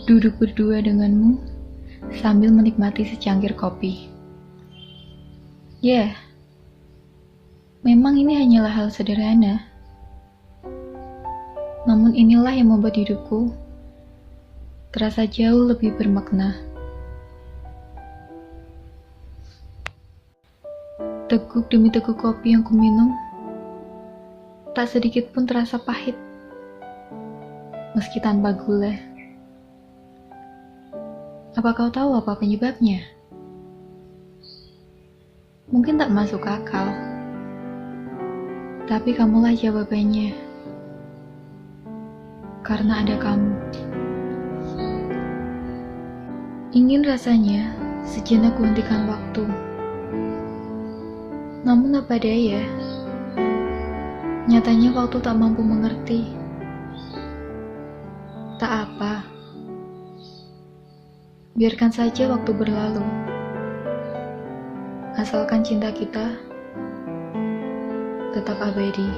Duduk berdua denganmu sambil menikmati secangkir kopi. Memang ini hanyalah hal sederhana. Namun inilah yang membuat hidupku terasa jauh lebih bermakna. Teguk demi teguk kopi yang kuminum, tak sedikit pun terasa pahit, meski tanpa gula. Apa kau tahu apa penyebabnya? Mungkin tak masuk akal, tapi kamulah jawabannya. Karena ada kamu. Ingin rasanya sejenak kuhentikan waktu. Namun apa daya, nyatanya waktu tak mampu mengerti. Tak apa, biarkan saja waktu berlalu. Asalkan cinta kita tetap abadi.